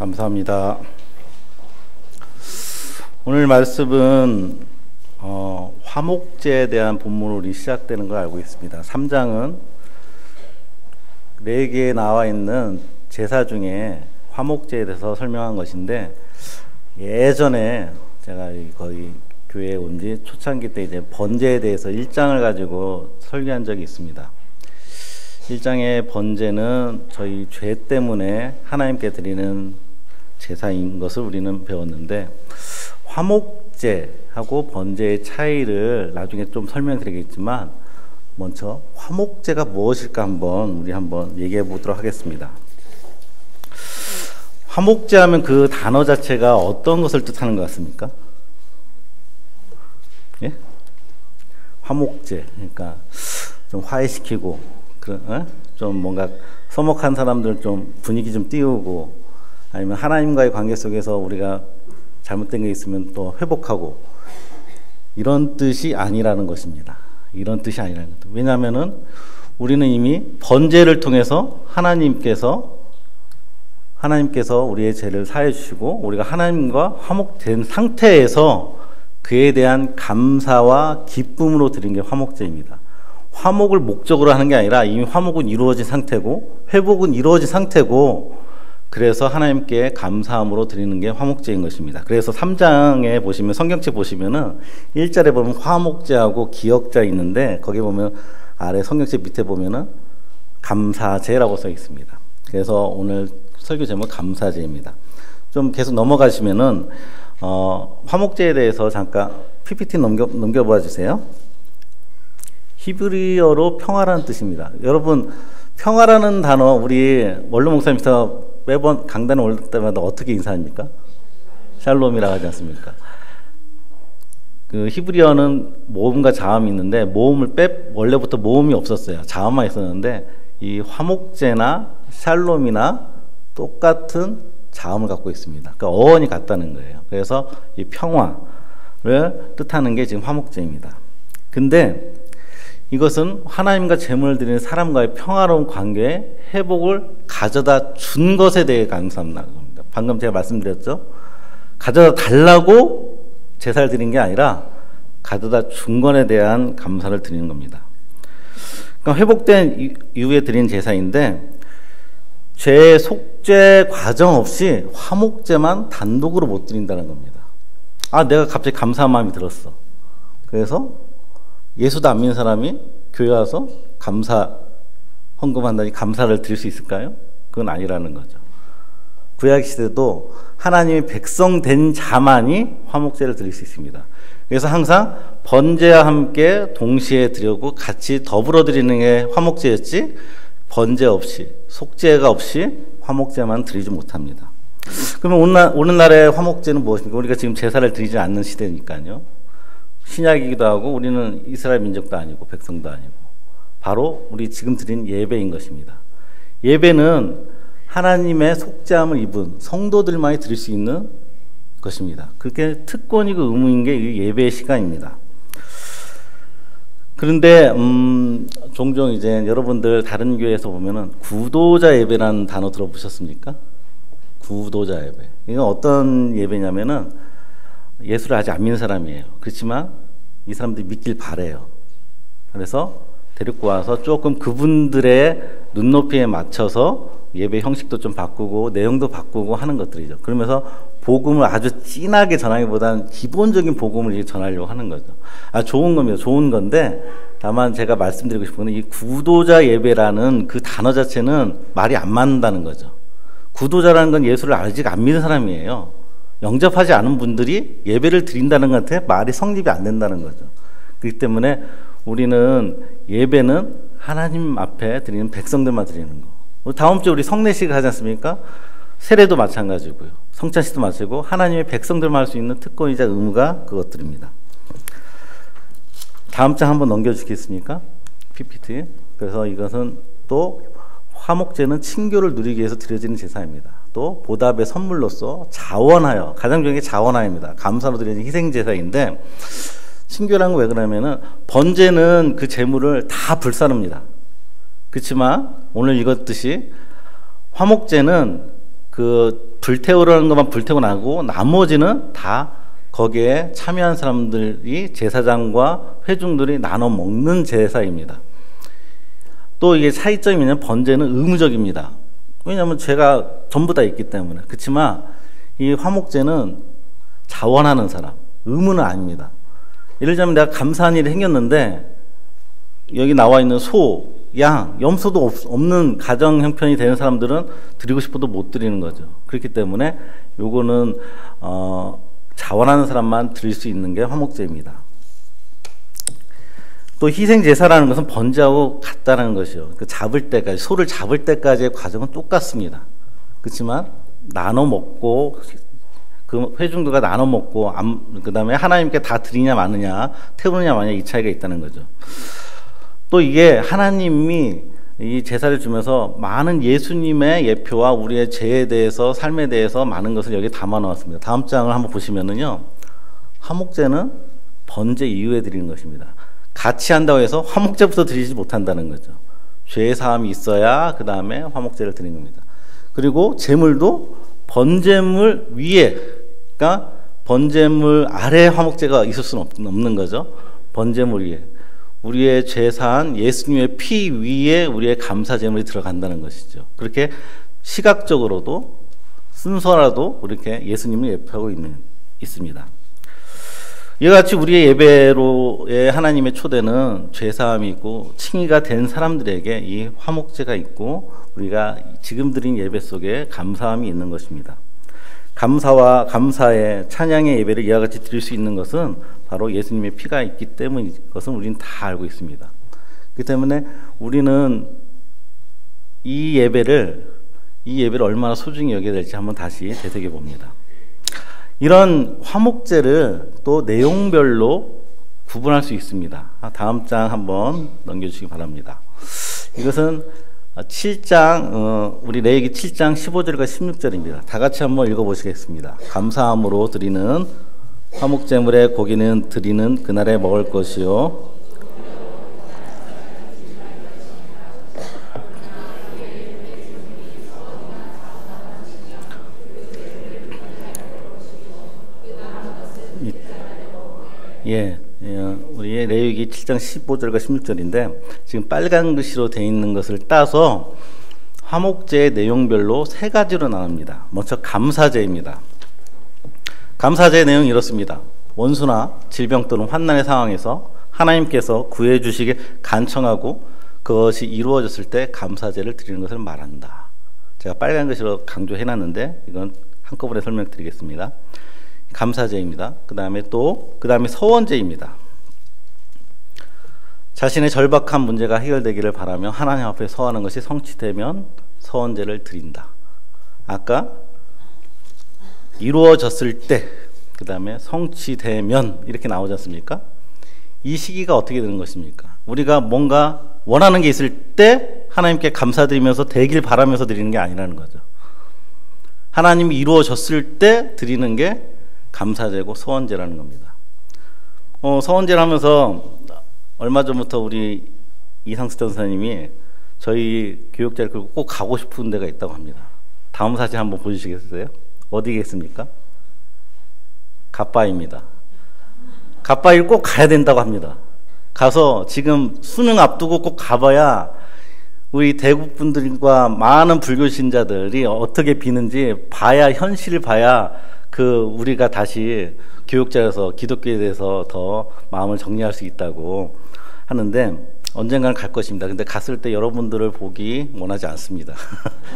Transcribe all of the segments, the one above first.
감사합니다. 오늘 말씀은 화목제에 대한 본문으로 시작되는 걸 알고 있습니다. 3장은 4개에 나와 있는 제사 중에 화목제에 대해서 설명한 것인데, 예전에 제가 거의 교회에 온 지 초창기 때 이제 번제에 대해서 1장을 가지고 설교한 적이 있습니다. 1장의 번제는 저희 죄 때문에 하나님께 드리는 제사인 것을 우리는 배웠는데, 화목제하고 번제의 차이를 나중에 좀 설명드리겠지만, 먼저 화목제가 무엇일까 우리 한번 얘기해 보도록 하겠습니다. 화목제 하면 그 단어 자체가 어떤 것을 뜻하는 것 같습니까? 예? 화목제, 그러니까 좀 화해시키고, 좀 뭔가 서먹한 사람들 좀 분위기 좀 띄우고, 아니면 하나님과의 관계 속에서 우리가 잘못된 게 있으면 또 회복하고, 이런 뜻이 아니라는 것입니다. 이런 뜻이 아니라는 것. 왜냐하면은 우리는 이미 번제를 통해서 하나님께서 우리의 죄를 사해 주시고, 우리가 하나님과 화목된 상태에서 그에 대한 감사와 기쁨으로 드린 게 화목제입니다. 화목을 목적으로 하는 게 아니라 이미 화목은 이루어진 상태고 회복은 이루어진 상태고, 그래서 하나님께 감사함으로 드리는 게 화목제인 것입니다. 그래서 3장에 보시면, 성경책 보시면은 1절에 보면 화목제하고 기역자 있는데, 거기 보면 아래 성경책 밑에 보면은 감사제라고 써 있습니다. 그래서 오늘 설교 제목은 감사제입니다. 좀 계속 넘어가시면은 화목제에 대해서 잠깐 PPT 넘겨봐 주세요. 히브리어로 평화라는 뜻입니다. 여러분, 평화라는 단어 우리 원로 목사님께서 매번 강단에 올 때마다 어떻게 인사합니까? 샬롬이라고 하지 않습니까? 그 히브리어는 모음과 자음이 있는데, 모음을 원래부터 모음이 없었어요. 자음만 있었는데, 이 화목제나 샬롬이나 똑같은 자음을 갖고 있습니다. 그러니까 어원이 같다는 거예요. 그래서 이 평화를 뜻하는 게 지금 화목제입니다. 근데 이것은 하나님과 제물을 드리는 사람과의 평화로운 관계에 회복을 가져다 준 것에 대해 감사합니다. 방금 제가 말씀드렸죠. 가져다 달라고 제사를 드린 게 아니라 가져다 준 것에 대한 감사를 드리는 겁니다. 그러니까 회복된 이후에 드린 제사인데, 죄 속죄 과정 없이 화목제만 단독으로 못 드린다는 겁니다. 내가 갑자기 감사한 마음이 들었어. 그래서 예수도 안 믿는 사람이 교회 와서 감사 헌금한다니 감사를 드릴 수 있을까요? 그건 아니라는 거죠. 구약 시대도 하나님의 백성 된 자만이 화목제를 드릴 수 있습니다. 그래서 항상 번제와 함께 동시에 드리고 같이 더불어 드리는 게 화목제였지, 번제 없이, 속죄가 없이 화목제만 드리지 못합니다. 그러면 오늘날의 화목제는 무엇입니까? 우리가 지금 제사를 드리지 않는 시대니까요. 신약이기도 하고 우리는 이스라엘 민족도 아니고 백성도 아니고, 바로 우리 지금 드린 예배인 것입니다. 예배는 하나님의 속죄함을 입은 성도들만이 드릴 수 있는 것입니다. 그게 특권이고 의무인 게 이 예배의 시간입니다. 그런데 종종 이제 여러분들 다른 교회에서 보면은 구도자 예배라는 단어 들어보셨습니까? 구도자 예배. 이건 어떤 예배냐면은, 예수를 아직 안 믿는 사람이에요. 그렇지만 이 사람들이 믿길 바래요. 그래서 데리고 와서 조금 그분들의 눈높이에 맞춰서 예배 형식도 좀 바꾸고 내용도 바꾸고 하는 것들이죠. 그러면서 복음을 아주 진하게 전하기보다는 기본적인 복음을 전하려고 하는 거죠. 좋은 겁니다. 좋은 건데, 다만 제가 말씀드리고 싶은 건, 이 구도자 예배라는 그 단어 자체는 말이 안 맞는다는 거죠. 구도자라는 건 예수를 아직 안 믿는 사람이에요. 영접하지 않은 분들이 예배를 드린다는 것 같아 말이 성립이 안 된다는 거죠. 그렇기 때문에 우리는 예배는 하나님 앞에 드리는 백성들만 드리는 거. 다음 주에 우리 성례식 하지 않습니까? 세례도 마찬가지고요. 성찬식도 마찬가지고, 하나님의 백성들만 할 수 있는 특권이자 의무가 그것들입니다. 다음 장 한번 넘겨주시겠습니까? PPT. 그래서 이것은 또 화목제는 친교를 누리기 위해서 드려지는 제사입니다. 또 보답의 선물로서 자원하여, 가장 중요한 게 자원하여입니다. 감사로 드리는 희생제사인데, 친교라는 건 왜 그러냐면은, 번제는 그 제물을 다 불사릅니다. 그렇지만 오늘 읽었듯이 화목제는 그 불태우라는 것만 불태우고 나고 나머지는 다 거기에 참여한 사람들이 제사장과 회중들이 나눠 먹는 제사입니다. 또 이게 차이점이 있는 번제는 의무적입니다. 왜냐하면 죄가 전부 다 있기 때문에. 그렇지만 이 화목제는 자원하는 사람, 의무는 아닙니다. 예를 들자면 내가 감사한 일이 생겼는데 여기 나와 있는 소, 양, 염소도 없는 가정 형편이 되는 사람들은 드리고 싶어도 못 드리는 거죠. 그렇기 때문에 요거는 자원하는 사람만 드릴 수 있는 게 화목제입니다. 또 희생제사라는 것은 번제하고 같다는 것이요. 그 잡을 때까지, 소를 잡을 때까지의 과정은 똑같습니다. 그렇지만 나눠 먹고 그 회중들과 나눠 먹고 그 다음에 하나님께 다 드리냐 마느냐, 태우느냐 마느냐 이 차이가 있다는 거죠. 또 이게 하나님이 이 제사를 주면서 많은 예수님의 예표와 우리의 죄에 대해서 삶에 대해서 많은 것을 여기 담아 놓았습니다. 다음 장을 한번 보시면은요, 화목제는 번제 이후에 드리는 것입니다. 같이 한다고 해서 화목제부터 드리지 못한다는 거죠. 죄 사함이 있어야 그 다음에 화목제를 드리는 겁니다. 그리고 제물도 번제물 위에, 그러니까 번제물 아래 화목제가 있을 수는 없는 거죠. 번제물 위에. 우리의 죄사한 예수님의 피 위에 우리의 감사제물이 들어간다는 것이죠. 그렇게 시각적으로도 순서라도 이렇게 예수님을 예표하고 있습니다. 이와 같이 우리의 예배로의 하나님의 초대는 죄사함이 있고 칭의가 된 사람들에게 이 화목제가 있고 우리가 지금 드린 예배 속에 감사함이 있는 것입니다. 감사와 감사의 찬양의 예배를 이와 같이 드릴 수 있는 것은 바로 예수님의 피가 있기 때문인 것은 우리는 다 알고 있습니다. 그렇기 때문에 우리는 이 예배를 얼마나 소중히 여겨야 될지 한번 다시 되새겨 봅니다. 이런 화목제를 또 내용별로 구분할 수 있습니다. 다음 장 한번 넘겨주시기 바랍니다. 이것은 7장, 우리 레위기 7장 15절과 16절입니다. 다 같이 한번 읽어보시겠습니다. 감사함으로 드리는 화목제물의 고기는 드리는 그날에 먹을 것이요. 우리 레위기 7장 15절과 16절인데 지금 빨간 글씨로 되어 있는 것을 따서 화목제의 내용별로 세 가지로 나눕니다. 먼저 감사제입니다. 감사제의 내용이 이렇습니다. 원수나 질병 또는 환난의 상황에서 하나님께서 구해 주시길 간청하고 그것이 이루어졌을 때 감사제를 드리는 것을 말한다. 제가 빨간 글씨로 강조해놨는데 이건 한꺼번에 설명드리겠습니다. 감사제입니다. 그 다음에 서원제입니다. 자신의 절박한 문제가 해결되기를 바라며 하나님 앞에 서하는 것이 성취되면 서원제를 드린다. 아까 이루어졌을 때, 그 다음에 성취되면 이렇게 나오지 않습니까? 이 시기가 어떻게 되는 것입니까? 우리가 뭔가 원하는 게 있을 때 하나님께 감사드리면서 되길 바라면서 드리는 게 아니라는 거죠. 하나님이 이루어졌을 때 드리는 게 감사제고 서원제라는 겁니다. 서원제를 하면서 얼마 전부터 우리 이상수 전사님이 저희 교육자를 끌고 꼭 가고 싶은 데가 있다고 합니다. 다음 사진 한번 보여주시겠어요? 어디겠습니까? 갓바입니다. 갓바위를 꼭 가야 된다고 합니다. 가서 지금 수능 앞두고 꼭 가봐야 우리 대국 분들과 많은 불교 신자들이 어떻게 비는지 봐야, 현실을 봐야 우리가 다시 교육자여서 기독교에 대해서 더 마음을 정리할 수 있다고 하는데 언젠가는 갈 것입니다. 근데 갔을 때 여러분들을 보기 원하지 않습니다.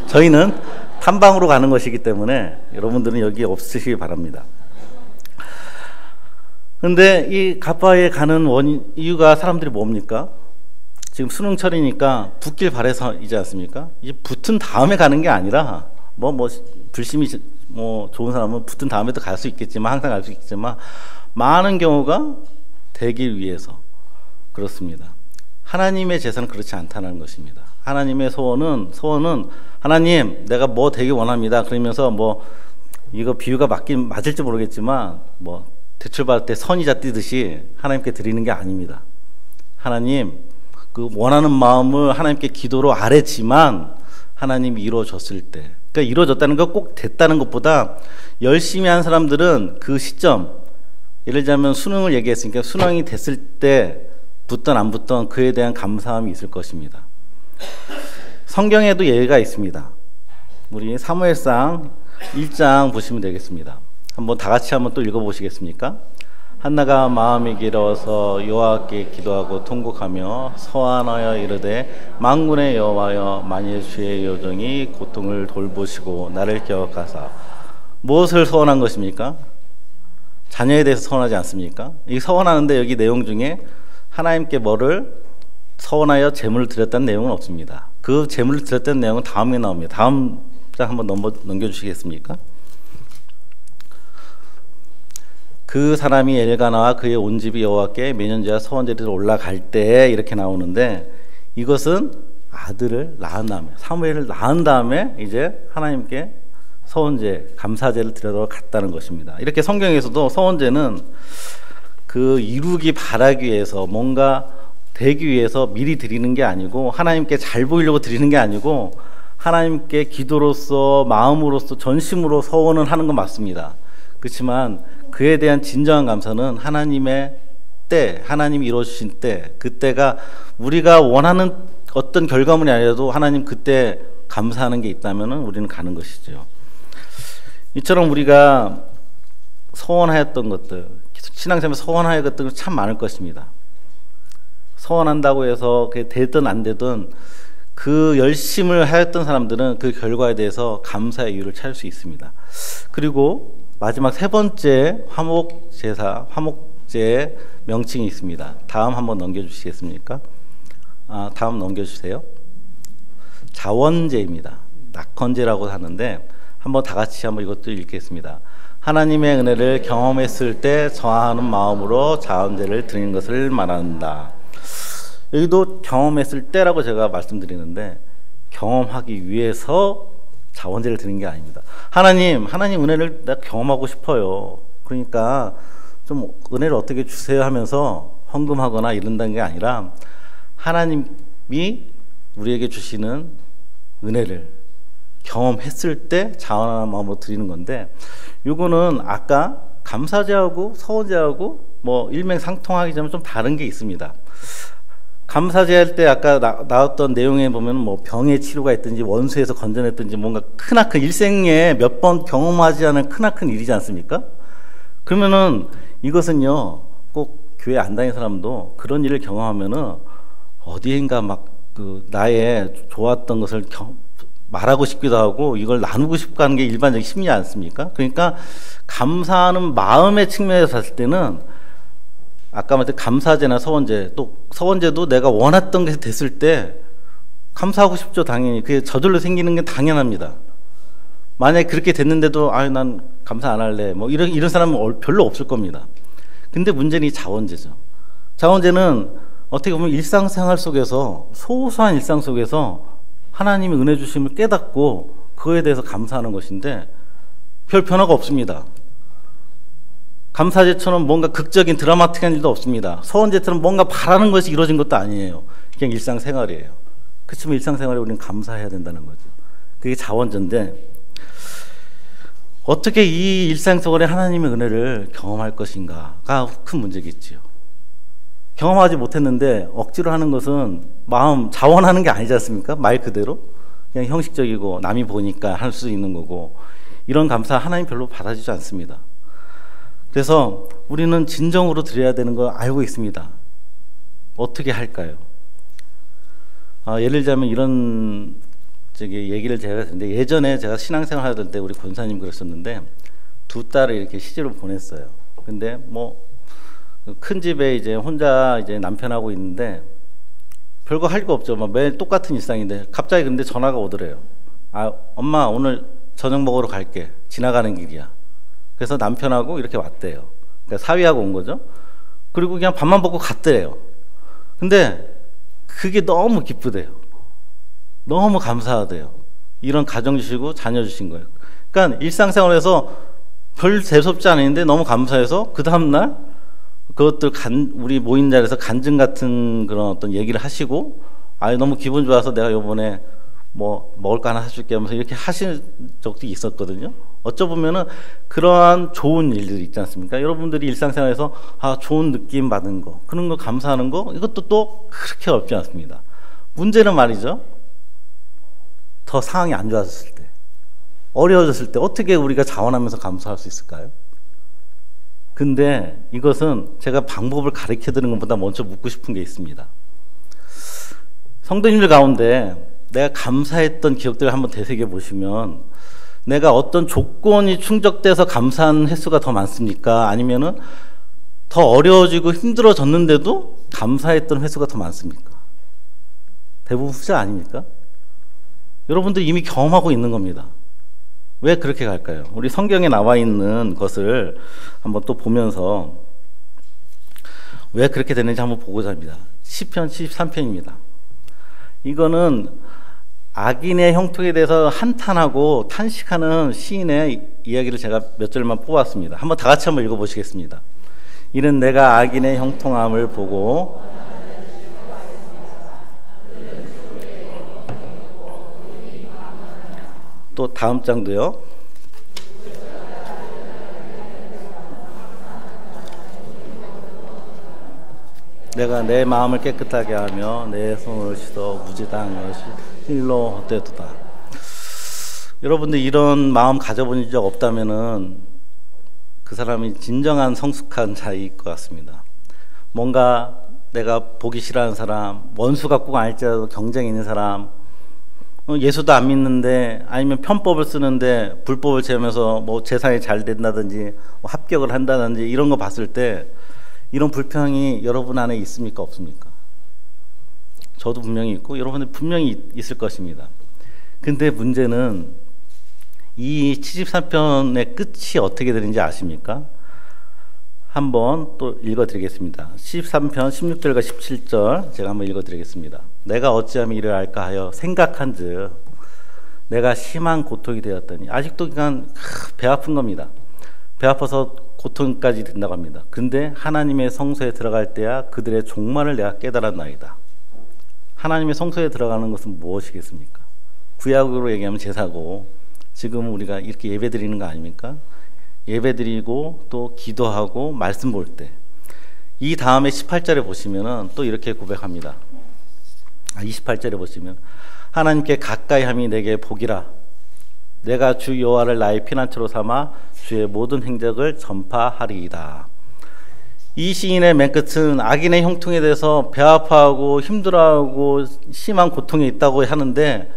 저희는 탐방으로 가는 것이기 때문에 여러분들은 여기 없으시기 바랍니다. 근데 이 갓바위에 가는 이유가 사람들이 뭡니까? 지금 수능철이니까 붙길 바래서이지 않습니까? 이제 붙은 다음에 가는 게 아니라 불심이 좋은 사람은 붙은 다음에도 갈 수 있겠지만 항상 갈 수 있겠지만 많은 경우가 되길 위해서 그렇습니다. 하나님의 제사는 그렇지 않다는 것입니다. 하나님의 소원은 하나님 내가 뭐 되길 원합니다. 그러면서 이거 비유가 맞을지 모르겠지만 대출받을 때 선이자 뛰듯이 하나님께 드리는 게 아닙니다. 하나님 그 원하는 마음을 하나님께 기도로 아뢰지만 하나님이 이루어졌을 때 그러니까 이루어졌다는 거 꼭 됐다는 것보다 열심히 한 사람들은 그 시점, 예를 들자면 수능을 얘기했으니까 수능이 됐을 때 붙던 안 붙던 그에 대한 감사함이 있을 것입니다. 성경에도 예가 있습니다. 우리 사무엘상 1장 보시면 되겠습니다. 한번 다 같이 한번 또 읽어보시겠습니까? 한나가 마음이 길어서 여호와께 기도하고 통곡하며 서원하여 이르되 만군의 여호와여 만일 주의 여종이 고통을 돌보시고 나를 기억하사. 무엇을 서원한 것입니까? 자녀에 대해서 서원하지 않습니까? 이 서원하는데 여기 내용 중에 하나님께 뭐를 서원하여 제물을 드렸다는 내용은 없습니다. 그 제물을 드렸다는 내용은 다음에 나옵니다. 다음 장 한번 넘겨주시겠습니까? 그 사람이 엘가나와 그의 온 집이 여호와께 매년제와 서원제를 올라갈 때 이렇게 나오는데, 이것은 아들을 낳은 다음에, 사무엘을 낳은 다음에 이제 하나님께 서원제, 감사제를 드리러 갔다는 것입니다. 이렇게 성경에서도 서원제는 그 이루기 바라기 위해서, 뭔가 되기 위해서 미리 드리는 게 아니고, 하나님께 잘 보이려고 드리는 게 아니고, 하나님께 기도로서, 마음으로서, 전심으로 서원을 하는 건 맞습니다. 그렇지만 그에 대한 진정한 감사는 하나님의 때, 하나님이 이루어주신 때, 그때가 우리가 원하는 어떤 결과물이 아니라도 하나님 그때 감사하는 게 있다면 우리는 가는 것이죠. 이처럼 우리가 서원하였던 것들, 신앙생활에서 서원하였던 것들 참 많을 것입니다. 서원한다고 해서 그게 되든 안 되든 그 열심을 하였던 사람들은 그 결과에 대해서 감사의 이유를 찾을 수 있습니다. 그리고 마지막 세 번째 화목제사, 화목제의 명칭이 있습니다. 다음 한번 넘겨주시겠습니까? 다음 넘겨주세요. 자원제입니다. 낙헌제라고 하는데 한번 다 같이 한번 이것도 읽겠습니다. 하나님의 은혜를 경험했을 때 저하는 마음으로 자원제를 드리는 것을 말한다. 여기도 경험했을 때라고 제가 말씀드리는데, 경험하기 위해서 자원제를 드리는 게 아닙니다. 하나님 은혜를 내가 경험하고 싶어요. 그러니까 좀 은혜를 어떻게 주세요 하면서 헌금하거나 이런다는 게 아니라, 하나님이 우리에게 주시는 은혜를 경험했을 때 자원하는 마음으로 드리는 건데, 이거는 아까 감사제하고 서원제하고 뭐 일맥상통하기 전에 좀 다른 게 있습니다. 감사제 할 때 아까 나왔던 내용에 보면 뭐 병의 치료가 있든지 원수에서 건져냈든지 뭔가 크나큰 일생에 몇 번 경험하지 않은 크나큰 일이지 않습니까? 그러면은 이것은요, 꼭 교회 안 다니는 사람도 그런 일을 경험하면은 어디인가 막 그 나의 좋았던 것을 말하고 싶기도 하고 이걸 나누고 싶고 하는 게 일반적인 심리 않습니까? 그러니까 감사하는 마음의 측면에서 봤을 때는 아까 말했던 감사제나 서원제, 또 서원제도 내가 원했던 게 됐을 때 감사하고 싶죠. 당연히 그게 저절로 생기는 게 당연합니다. 만약에 그렇게 됐는데도 난 감사 안 할래, 뭐 이런 사람은 별로 없을 겁니다. 근데 문제는 이 자원제죠. 자원제는 어떻게 보면 일상생활 속에서, 소소한 일상 속에서 하나님의 은혜 주심을 깨닫고 그거에 대해서 감사하는 것인데 별 변화가 없습니다. 감사제처럼 뭔가 극적인 드라마틱한 일도 없습니다. 서원제처럼 뭔가 바라는 것이 이루어진 것도 아니에요. 그냥 일상생활이에요. 그렇지만 일상생활에 우리는 감사해야 된다는 거죠. 그게 자원제인데, 어떻게 이 일상생활에 하나님의 은혜를 경험할 것인가가 큰 문제겠지요. 경험하지 못했는데 억지로 하는 것은 마음 자원하는 게 아니지 않습니까? 말 그대로 그냥 형식적이고 남이 보니까 할 수 있는 거고, 이런 감사 하나님 별로 받아주지 않습니다. 그래서 우리는 진정으로 드려야 되는 걸 알고 있습니다. 어떻게 할까요? 예를 들자면 이런 얘기를 제가 했는데, 예전에 제가 신앙생활 하던 때 우리 권사님 그러셨는데, 두 딸을 이렇게 시집을 보냈어요. 근데 뭐 큰 집에 이제 혼자 이제 남편하고 있는데 별거 할 거 없죠. 막 매일 똑같은 일상인데 갑자기 근데 전화가 오더래요. 엄마 오늘 저녁 먹으러 갈게. 지나가는 길이야. 그래서 남편하고 이렇게 왔대요. 그러니까 사위하고 온 거죠. 그리고 그냥 밥만 먹고 갔대요. 근데 그게 너무 기쁘대요. 너무 감사하대요. 이런 가정 주시고 자녀 주신 거예요. 그러니까 일상생활에서 별 재수없지 않은데 너무 감사해서 그 다음날 그것들 우리 모인 자리에서 간증 같은 그런 어떤 얘기를 하시고, 너무 기분 좋아서 내가 요번에 뭐 먹을 거 하나 사줄게 하면서 이렇게 하신 적도 있었거든요. 어쩌보면은 그러한 좋은 일들이 있지 않습니까? 여러분들이 일상생활에서 좋은 느낌 받은 거, 그런 거 감사하는 거, 이것도 또 그렇게 어렵지 않습니다. 문제는 말이죠, 더 상황이 안 좋아졌을 때, 어려워졌을 때 어떻게 우리가 자원하면서 감사할 수 있을까요? 근데 이것은 제가 방법을 가르쳐 드리는 것보다 먼저 묻고 싶은 게 있습니다. 성도님들 가운데 내가 감사했던 기억들을 한번 되새겨 보시면, 내가 어떤 조건이 충족돼서 감사한 횟수가 더 많습니까? 아니면은 더 어려워지고 힘들어졌는데도 감사했던 횟수가 더 많습니까? 대부분 후자 아닙니까? 여러분들 이미 경험하고 있는 겁니다. 왜 그렇게 갈까요? 우리 성경에 나와 있는 것을 한번 또 보면서 왜 그렇게 되는지 한번 보고자 합니다. 시편 73편입니다. 이거는 악인의 형통에 대해서 한탄하고 탄식하는 시인의 이야기를 제가 몇 절만 뽑았습니다. 한번 다 같이 한번 읽어보시겠습니다. 이는 내가 악인의 형통함을 보고 또 다음 장도요. 내가 내 마음을 깨끗하게 하며 내 손을 씻어 무지당한 것이 힐로 헛되도다. 여러분들 이런 마음 가져본 적 없다면은 그 사람이 진정한 성숙한 자일 것 같습니다. 뭔가 내가 보기 싫어하는 사람, 원수 갖고 알지라도 경쟁이 있는 사람, 예수도 안 믿는데, 아니면 편법을 쓰는데 불법을 채우면서 뭐 재산이 잘 된다든지 뭐 합격을 한다든지 이런 거 봤을 때 이런 불평이 여러분 안에 있습니까? 없습니까? 저도 분명히 있고 여러분들 분명히 있을 것입니다. 근데 문제는 이 73편의 끝이 어떻게 되는지 아십니까? 한번 또 읽어드리겠습니다. 73편 16절과 17절 제가 한번 읽어드리겠습니다. 내가 어찌하면 이를 알까 하여 생각한즉 내가 심한 고통이 되었더니, 아직도 그냥 배 아픈 겁니다. 배 아파서 고통까지 된다고 합니다. 근데 하나님의 성소에 들어갈 때야 그들의 종말을 내가 깨달았나이다. 하나님의 성소에 들어가는 것은 무엇이겠습니까? 구약으로 얘기하면 제사고, 지금 우리가 이렇게 예배 드리는 거 아닙니까? 예배 드리고 또 기도하고 말씀 볼 때, 이 다음에 18절에 보시면은 또 이렇게 고백합니다. 28절에 보시면 하나님께 가까이 함이 내게 복이라. 내가 주 여호와를 나의 피난처로 삼아 주의 모든 행적을 전파하리이다. 이 시인의 맨 끝은 악인의 형통에 대해서 배 아파하고 힘들어하고 심한 고통이 있다고 하는데,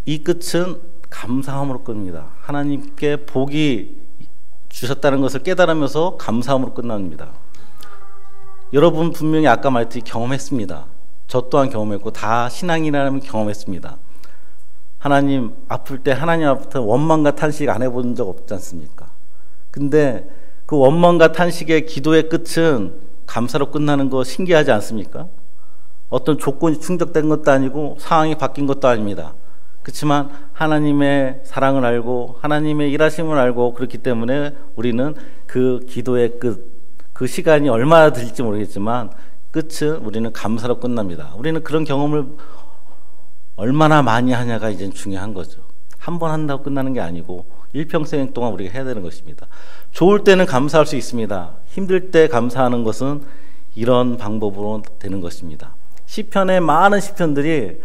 이 끝은 감사함으로 끝납니다. 하나님께 복이 주셨다는 것을 깨달으면서 감사함으로 끝납니다. 여러분 분명히 아까 말했듯이 경험했습니다. 저 또한 경험했고 다 신앙이라면 경험했습니다. 하나님 아플 때 하나님 앞에 원망과 탄식 안 해본 적 없지 않습니까? 근데 그 원망과 탄식의 기도의 끝은 감사로 끝나는 거 신기하지 않습니까? 어떤 조건이 충족된 것도 아니고 상황이 바뀐 것도 아닙니다. 그렇지만 하나님의 사랑을 알고 하나님의 일하심을 알고 그렇기 때문에 우리는 그 기도의 끝, 그 시간이 얼마나 들릴지 모르겠지만 끝은 우리는 감사로 끝납니다. 우리는 그런 경험을 얼마나 많이 하냐가 이제 중요한 거죠. 한 번 한다고 끝나는 게 아니고 일평생 동안 우리가 해야 되는 것입니다. 좋을 때는 감사할 수 있습니다. 힘들 때 감사하는 것은 이런 방법으로 되는 것입니다. 시편의 많은 시편들이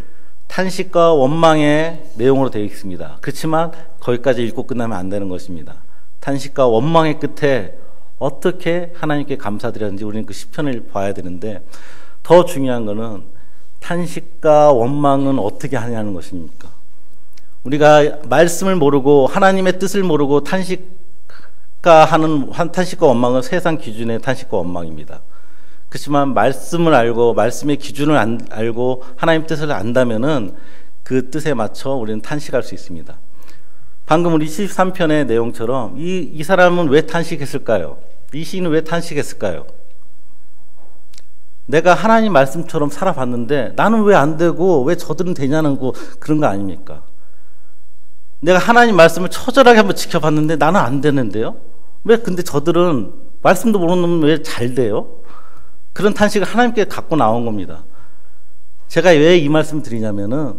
탄식과 원망의 내용으로 되어 있습니다. 그렇지만 거기까지 읽고 끝나면 안 되는 것입니다. 탄식과 원망의 끝에 어떻게 하나님께 감사드렸는지 우리는 그 시편을 봐야 되는데, 더 중요한 것은 탄식과 원망은 어떻게 하냐는 것입니까? 우리가 말씀을 모르고 하나님의 뜻을 모르고 탄식과 원망은 세상 기준의 탄식과 원망입니다. 그렇지만 말씀을 알고 말씀의 기준을 알고 하나님 뜻을 안다면은 그 뜻에 맞춰 우리는 탄식할 수 있습니다. 방금 우리 73편의 내용처럼 이 사람은 왜 탄식했을까요? 이 시인은 왜 탄식했을까요? 내가 하나님 말씀처럼 살아봤는데 나는 왜 안 되고 왜 저들은 되냐는 거, 그런 거 아닙니까? 내가 하나님 말씀을 처절하게 한번 지켜봤는데 나는 안 되는데요? 왜 근데 저들은 말씀도 모르는 놈은 왜 잘 돼요? 그런 탄식을 하나님께 갖고 나온 겁니다. 제가 왜 이 말씀을 드리냐면은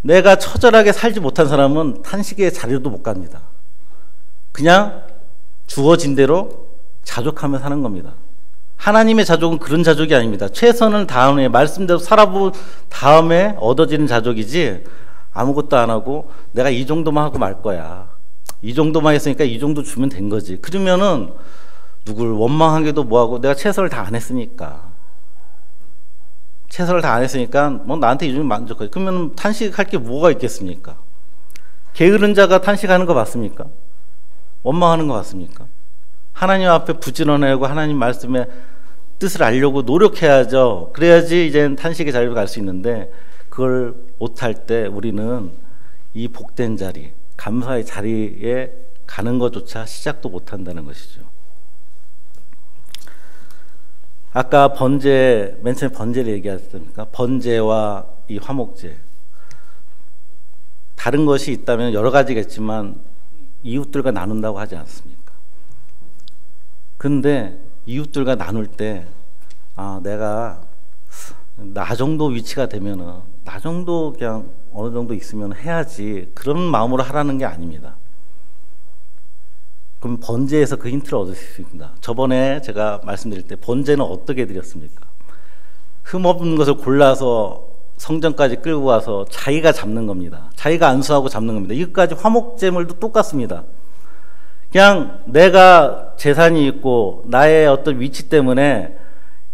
내가 처절하게 살지 못한 사람은 탄식의 자리도 못 갑니다. 그냥 주어진 대로 자족하며 사는 겁니다. 하나님의 자족은 그런 자족이 아닙니다. 최선을 다음에 말씀대로 살아본 다음에 얻어지는 자족이지, 아무것도 안 하고 내가 이 정도만 하고 말 거야, 이 정도만 했으니까 이 정도 주면 된 거지, 그러면은 누굴 원망하기도 뭐하고, 내가 최선을 다 안 했으니까 뭐 나한테 이 정도 만족하지. 그러면 탄식할 게 뭐가 있겠습니까? 게으른 자가 탄식하는 거 맞습니까? 원망하는 거 맞습니까? 하나님 앞에 부지런하고 하나님 말씀의 뜻을 알려고 노력해야죠. 그래야지 이제 탄식의 자리로 갈 수 있는데, 그걸 못할 때 우리는 이 복된 자리, 감사의 자리에 가는 것조차 시작도 못한다는 것이죠. 아까 맨 처음에 번제를 얘기했습니까? 번제와 이 화목제, 다른 것이 있다면 여러 가지겠지만 이웃들과 나눈다고 하지 않습니까? 근데 이웃들과 나눌 때, 내가 나 정도 위치가 되면은, 나 정도 그냥 어느 정도 있으면 해야지, 그런 마음으로 하라는 게 아닙니다. 그럼 번제에서 그 힌트를 얻을 수 있습니다. 저번에 제가 말씀드릴 때 번제는 어떻게 드렸습니까? 흠없는 것을 골라서 성전까지 끌고 와서 자기가 잡는 겁니다. 자기가 안수하고 잡는 겁니다. 이것까지 화목제물도 똑같습니다. 그냥 내가 재산이 있고 나의 어떤 위치 때문에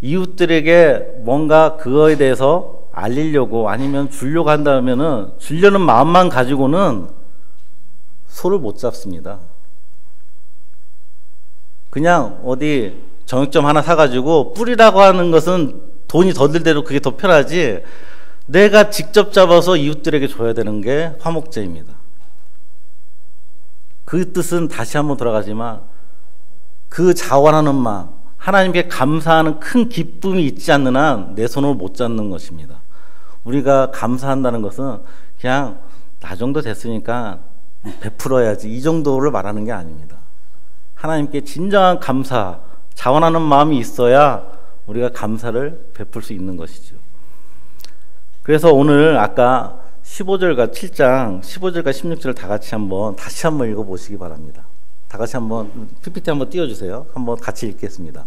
이웃들에게 뭔가 그거에 대해서 알리려고 아니면 주려고 한다면은, 주려는 마음만 가지고는 소를 못 잡습니다. 그냥 어디 정육점 하나 사가지고 뿌리라고 하는 것은 돈이 더 들대로 그게 더 편하지, 내가 직접 잡아서 이웃들에게 줘야 되는 게 화목제입니다. 그 뜻은 다시 한번 돌아가지만, 그 자원하는 마음, 하나님께 감사하는 큰 기쁨이 있지 않는 한 내 손으로 못 잡는 것입니다. 우리가 감사한다는 것은 그냥 나 정도 됐으니까 베풀어야지, 이 정도를 말하는 게 아닙니다. 하나님께 진정한 감사, 자원하는 마음이 있어야 우리가 감사를 베풀 수 있는 것이죠. 그래서 오늘 아까 15절과 7장 15절과 16절을 다시 한번 읽어보시기 바랍니다. 다 같이 한번 PPT 한번 띄워주세요. 한번 같이 읽겠습니다.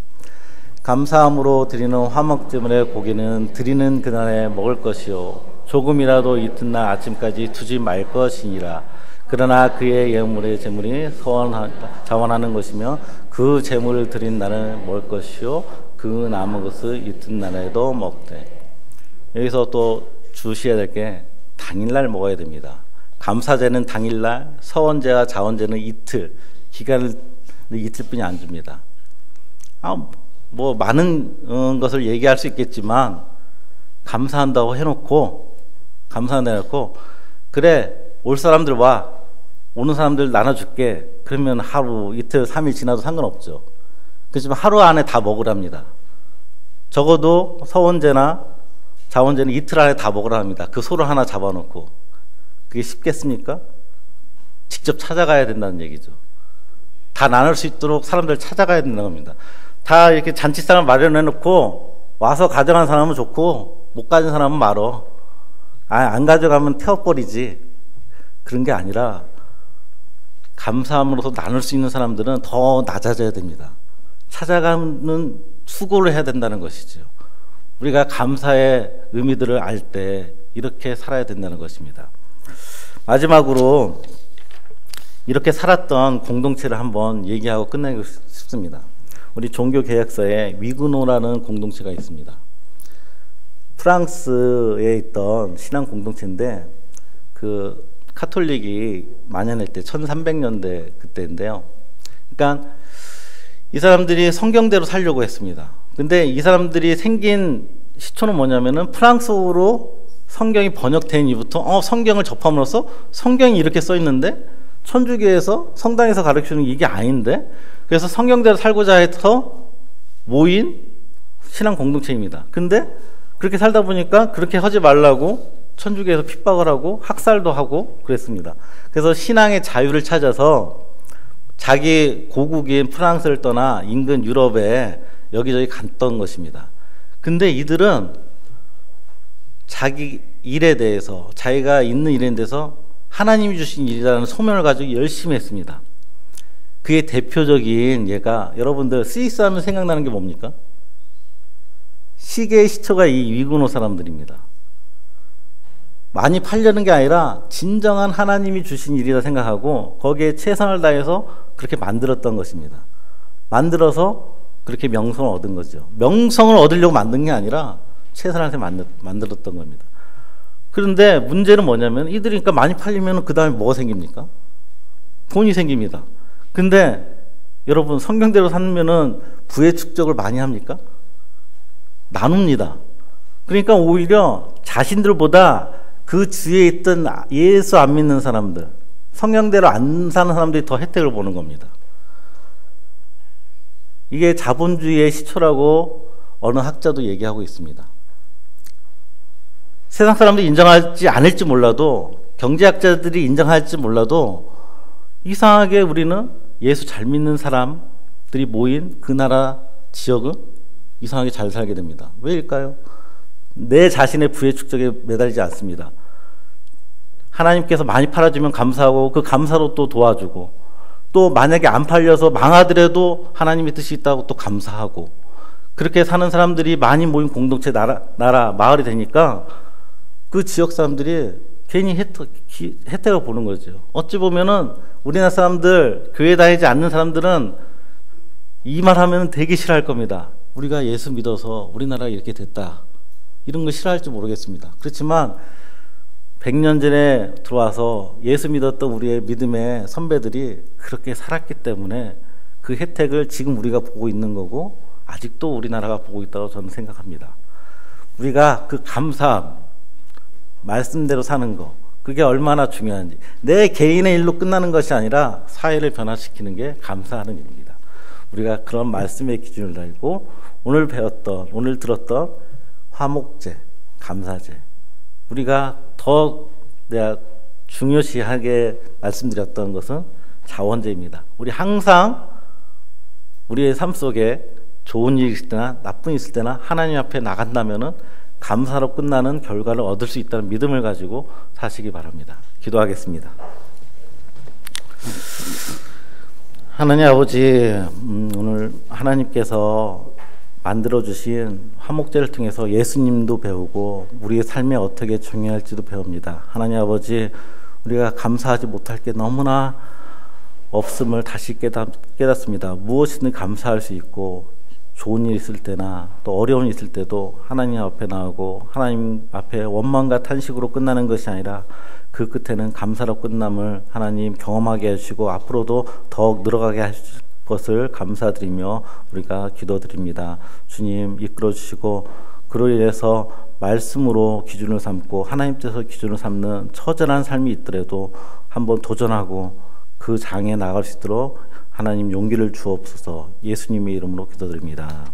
감사함으로 드리는 화목제물의 고기는 드리는 그날에 먹을 것이요 조금이라도 이튿날 아침까지 두지 말 것이니라. 그러나 그의 예물의 제물이 자원하는 것이며 그 제물을 드린 날은 먹을 것이요 그 남은 것을 이튿날에도 먹되. 여기서 또 주셔야 될 게 당일날 먹어야 됩니다. 감사제는 당일날, 서원제와 자원제는 이틀, 기간을 이틀뿐이 안 줍니다. 뭐 많은 것을 얘기할 수 있겠지만, 감사한다고 해놓고 그래 올 사람들 와, 오는 사람들 나눠줄게, 그러면 하루 이틀 3일 지나도 상관없죠. 그렇지만 하루 안에 다 먹으랍니다. 적어도 서원제나 자원제는 이틀 안에 다 먹으라 합니다. 그 소를 하나 잡아놓고. 그게 쉽겠습니까? 직접 찾아가야 된다는 얘기죠. 다 나눌 수 있도록 사람들 찾아가야 된다는 겁니다. 다 이렇게 잔치상을 마련해놓고 와서 가져간 사람은 좋고 못 가진 사람은 말어. 안 가져가면 태워버리지. 그런 게 아니라 감사함으로서 나눌 수 있는 사람들은 더 낮아져야 됩니다. 찾아가는 수고를 해야 된다는 것이죠. 우리가 감사의 의미들을 알 때 이렇게 살아야 된다는 것입니다. 마지막으로 이렇게 살았던 공동체를 한번 얘기하고 끝내고 싶습니다. 우리 종교개혁서에 위그노라는 공동체가 있습니다. 프랑스에 있던 신앙 공동체인데, 그 카톨릭이 만연할 때 1300년대 그때인데요. 그러니까 이 사람들이 성경대로 살려고 했습니다. 근데 이 사람들이 생긴 시초는 뭐냐면은 프랑스어로 성경이 번역된 이후부터 성경을 접함으로써 성경이 이렇게 써 있는데 천주교에서 성당에서 가르치는 이게 아닌데, 그래서 성경대로 살고자 해서 모인 신앙 공동체입니다. 근데 그렇게 살다 보니까 그렇게 하지 말라고 천주교에서 핍박을 하고 학살도 하고 그랬습니다. 그래서 신앙의 자유를 찾아서 자기 고국인 프랑스를 떠나 인근 유럽에 여기저기 갔던 것입니다. 근데 이들은 자기 일에 대해서, 자기가 있는 일에 대해서 하나님이 주신 일이라는 소명을 가지고 열심히 했습니다. 그의 대표적인 예가, 여러분들 스위스 하면 생각나는 게 뭡니까? 시계의 시초가 이 위그노 사람들입니다. 많이 팔려는 게 아니라 진정한 하나님이 주신 일이라 생각하고 거기에 최선을 다해서 그렇게 만들었던 것입니다. 만들어서 그렇게 명성을 얻은 거죠. 명성을 얻으려고 만든 게 아니라 최선을 다해서 만들었던 겁니다. 그런데 문제는 뭐냐면 이들이 그러니까 많이 팔리면 그 다음에 뭐가 생깁니까? 돈이 생깁니다. 근데 여러분, 성경대로 살면은 부의 축적을 많이 합니까? 나눕니다. 그러니까 오히려 자신들보다 그 주위에 있던 예수 안 믿는 사람들, 성경대로 안 사는 사람들이 더 혜택을 보는 겁니다. 이게 자본주의의 시초라고 어느 학자도 얘기하고 있습니다. 세상 사람들이 인정하지 않을지 몰라도, 경제학자들이 인정할지 몰라도 이상하게 우리는 예수 잘 믿는 사람들이 모인 그 나라 지역은 이상하게 잘 살게 됩니다. 왜일까요? 내 자신의 부의 축적에 매달리지 않습니다. 하나님께서 많이 팔아주면 감사하고 그 감사로 또 도와주고, 또 만약에 안 팔려서 망하더라도 하나님의 뜻이 있다고 또 감사하고, 그렇게 사는 사람들이 많이 모인 공동체, 나라, 마을이 되니까 그 지역 사람들이 괜히 혜택을 보는 거죠. 어찌 보면은 우리나라 사람들, 교회 다니지 않는 사람들은 이 말 하면 되게 싫어할 겁니다. 우리가 예수 믿어서 우리나라가 이렇게 됐다, 이런 거 싫어할지 모르겠습니다. 그렇지만 100년 전에 들어와서 예수 믿었던 우리의 믿음의 선배들이 그렇게 살았기 때문에 그 혜택을 지금 우리가 보고 있는 거고, 아직도 우리나라가 보고 있다고 저는 생각합니다. 우리가 그 감사함, 말씀대로 사는 거, 그게 얼마나 중요한지, 내 개인의 일로 끝나는 것이 아니라 사회를 변화시키는 게 감사하는 일입니다. 우리가 그런 말씀의 기준을 달고 오늘 들었던 화목제, 감사제, 우리가 더 내가 중요시하게 말씀드렸던 것은 자원제입니다. 우리 항상 우리의 삶 속에 좋은 일이 있을 때나 나쁜 일이 있을 때나 하나님 앞에 나간다면은 감사로 끝나는 결과를 얻을 수 있다는 믿음을 가지고 사시기 바랍니다. 기도하겠습니다. 하나님 아버지, 오늘 하나님께서 만들어주신 화목제를 통해서 예수님도 배우고 우리의 삶에 어떻게 중요할지도 배웁니다. 하나님 아버지, 우리가 감사하지 못할 게 너무나 없음을 다시 깨닫습니다. 무엇이든 감사할 수 있고, 좋은 일 있을 때나 또 어려운 일 있을 때도 하나님 앞에 나오고 하나님 앞에 원망과 탄식으로 끝나는 것이 아니라 그 끝에는 감사로 끝남을 하나님 경험하게 해주시고 앞으로도 더욱 늘어가게 하실 것을 감사드리며 우리가 기도드립니다. 주님 이끌어 주시고, 그로 인해서 말씀으로 기준을 삼고 하나님 뜻에서 기준을 삼는 처절한 삶이 있더라도 한번 도전하고 그 장에 나갈 수 있도록 하나님 용기를 주옵소서. 예수님의 이름으로 기도드립니다.